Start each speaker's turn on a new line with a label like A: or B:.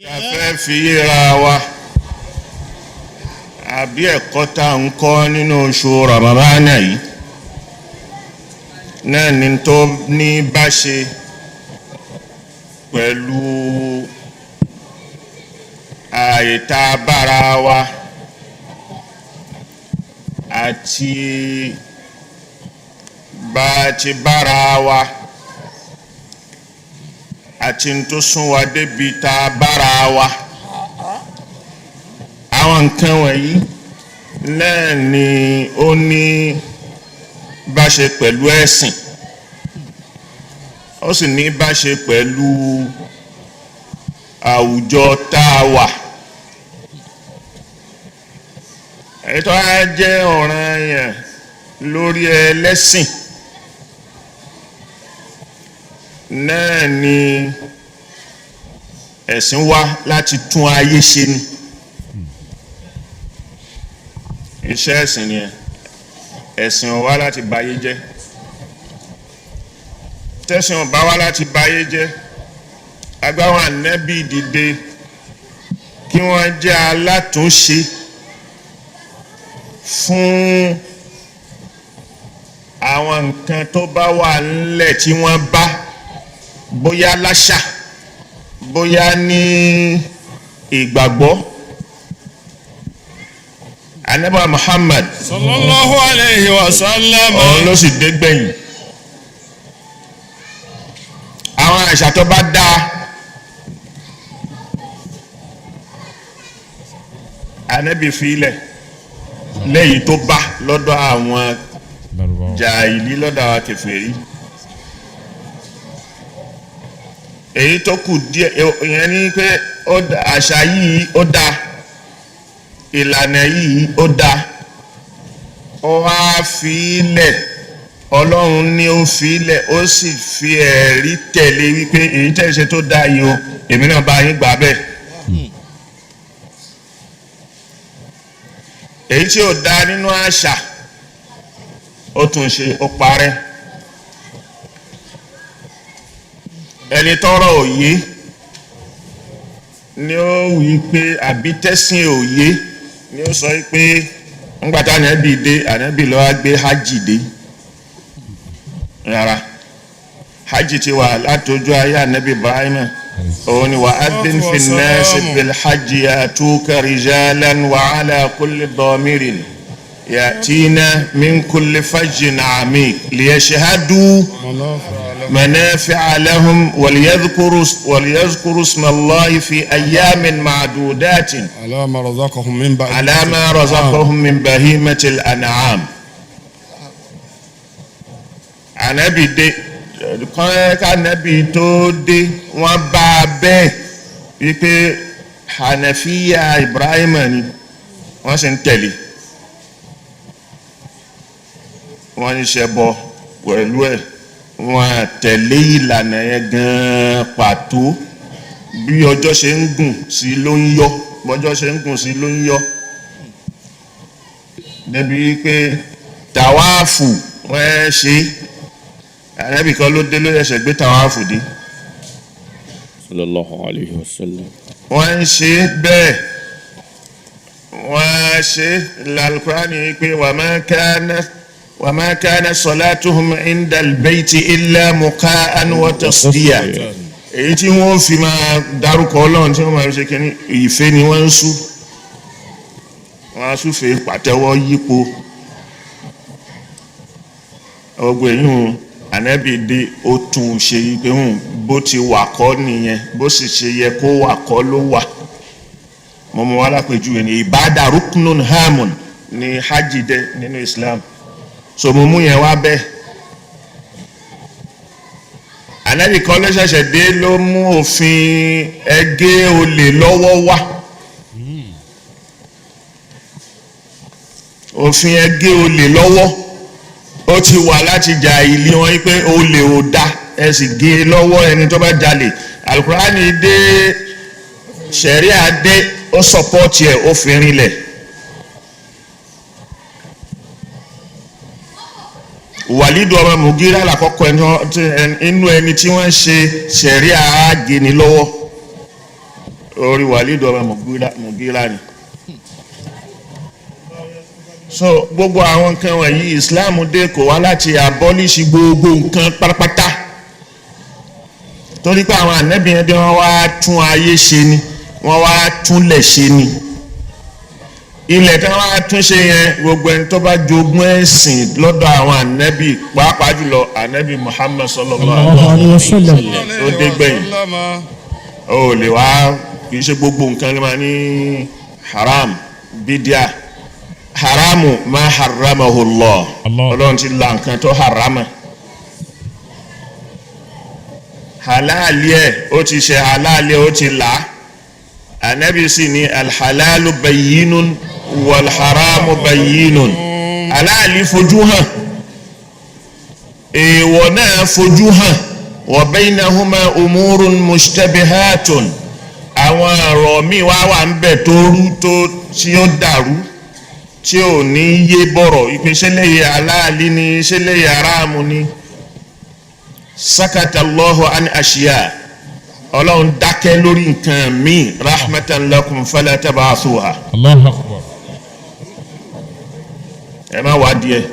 A: a fẹ́ fi yéra wa àbí ẹ̀kọ́ tá ń kọ́ nínú oṣù Ramadana yìí náà ni tó ní bá ṣe pẹ̀lú àìta bára wa àti bá ti bára wa àti tó sún wa débi tá bára wa àwọn nǹkan wọ̀nyí náà ni ó ní bá ṣe pẹ̀lú ẹ̀sìn ó sì ní bá ṣe pẹ̀lú àwùjọ tá a wà. ètò á jẹ́ ọ̀ranyàn lórí ẹlẹ́sìn náà ni ẹ̀sìn wá láti tún ayé ṣe ni iṣẹ́ ẹ̀sìn ni ẹ̀sìn ò wá láti bayé jẹ́ tẹ̀sìn ò bá wá láti bayé jẹ́ agbáwọn ànábì dìde kí wọ́n jẹ́ alátúnṣe fún àwọn nǹkan tó bá wà nílẹ̀ tí wọ́n bá bóyá láṣà bóyá ní ìgbàgbọ́. Ànábì Muhammad
B: sallallahu alayhi wa sallam
A: òun ló sì dé gbẹ̀yìn. àwọn àṣà tó bá dáa Ànábì filẹ̀ lẹ́yìn tó bá lọ́dọ̀ àwọn jàhílì lọ́dọ̀ àwọn kèfèrí. èyí tó kù díẹ̀ ìyẹn ni pé àṣà yìí ó dáa ìlànà yìí ó dáa ó wá fi ilẹ̀ Ọlọ́run ní ó fi ilẹ̀ ó sì fi ẹ̀rí tẹ̀lé wípé èyí tẹ́ ṣe tó dáa yìí o èmi náà bá yín gbà bẹ́ẹ̀. èyí tí ó dáa nínú àṣà ó tún ṣe ó parẹ́. ẹni tọ́rọ̀ òye ni ó wí pé àbí tẹ́sìn òye ni ó sọ pé ńgbàtà ànábì dé ànábì ló wá gbé hajj dé rárá hajj ti wà látọjú ayé ànábì Ibrahim òun ni wà adin fi nnasi bil hajj yatuka rijalan wa ala kulli damirin yatina min kulli fajjin amiq liyashhadu منافع لهم وليذكروا اسم الله في أيام معدودات
B: على ما رزقهم من
A: بهيمة الأنعام. Ànábì dé k'Ànábì tó dé wọ́n bá bẹ́ẹ̀ wípé Hanafiya Ibrahim ni wọ́n sì ń tẹ̀lé wọ́n ń ṣẹbọ pẹ̀lú ẹ̀ wọ́n tẹ̀lé ìlànà yẹn gan pàtó bí ọjọ́ ṣe ń gùn sí ló ń yọ bọ́jọ́ ṣe ń gùn sí ló ń yọ débi pé tàwáàfù wọ́n ṣe Ànábì kan ló dé ló ṣẹ̀ṣẹ̀ gbé tàwáàfù dé
B: sallallahu alayhi wa sallam
A: wọ́n ń ṣe bẹ́ẹ̀ wọ́n ṣe l'Al-Qur'ani pé وما كان صلاتهم عند البيت إلا مقاء وتصديا èyí tí wọ́n fi máa dárúkọ Ọlọ́run tí wọ́n máa ṣe kíní ìfẹ́ ni wọ́n ń sú wọ́n á súfèé pàtẹ́wọ́ yípo ọgbọ̀n èyí Ànábì dé ó tún ṣe pé bó ti wà kọ́ nìyẹn bó sì ṣe yẹ kó wà kọ́ ló wà mọ́mọ́ wá lápèjúwe ní ìbádà ruknun hamun ní hajj dé nínú Islam so mo mú yẹn wá bẹ́ẹ̀ Ànábì kan ló ṣẹ̀ṣẹ̀ dé ló mú òfin ẹgẹ́ olè lọ́wọ́ wá òfin ẹgẹ́ olè lọ́wọ́ ó ti wà láti jàhílì wọn pé olè ò dá ẹ sì gé lọ́wọ́ ẹni tó bá jalè Al-Qur'ani dé ṣẹ̀ríà dé ó sọpọ́ọ̀tì ẹ̀ ó fi rinlẹ̀. Wàlídù ọmọ Mùgírà lákọ́kọ́ inú ẹni tí wọ́n ṣe ṣẹ̀ríà àgéni lọ́wọ́ orí Walid ọmọ Mugira ni. So gbogbo àwọn nǹkan wọ̀nyí Islam dé kò wá láti abolish gbogbo nǹkan pátápátá torí pé àwọn ànábì yẹn dé wọ́n wá tún ayé ṣe ni wọ́n wá túnlẹ̀ ṣe ni ilẹ̀ tí wọ́n wá tún ṣe yẹn gbogbo ẹni tó bá jogún ẹ̀sìn lọ́dọ̀ àwọn ànábì pàápàá jùlọ ànábì Muhammad sallallahu alaihi wasallam tó dé gbẹ̀yìn ó lè wá kì í ṣe gbogbo nǹkan lè máa ní haram bídíà haramu ma haramahu Allah Ọlọ́run ti la nǹkan tó harama halali ẹ̀ ó ti ṣe halali ó ti là Ànábì sì ní alhalalu bayyinun walharamu bayyinun halali fojú hàn èèwọ̀ náà fojú hàn wa baynahuma umurun mushtabihatun àwọn ọ̀rọ̀ míì wà ń bẹ tó rú tó tí ó dàrú tí ò ní yé bọ̀rọ̀ ìpínṣẹ́lẹ̀ yẹ aláàlí ni ìṣẹ́lẹ̀ yẹ aráàmù ni sakata Allahu an ashiya Ọlọ́run dákẹ́ lórí nǹkan míì rahmatan lakum fala tabasuha
C: Allahu akbar.
A: ẹ má wá díẹ̀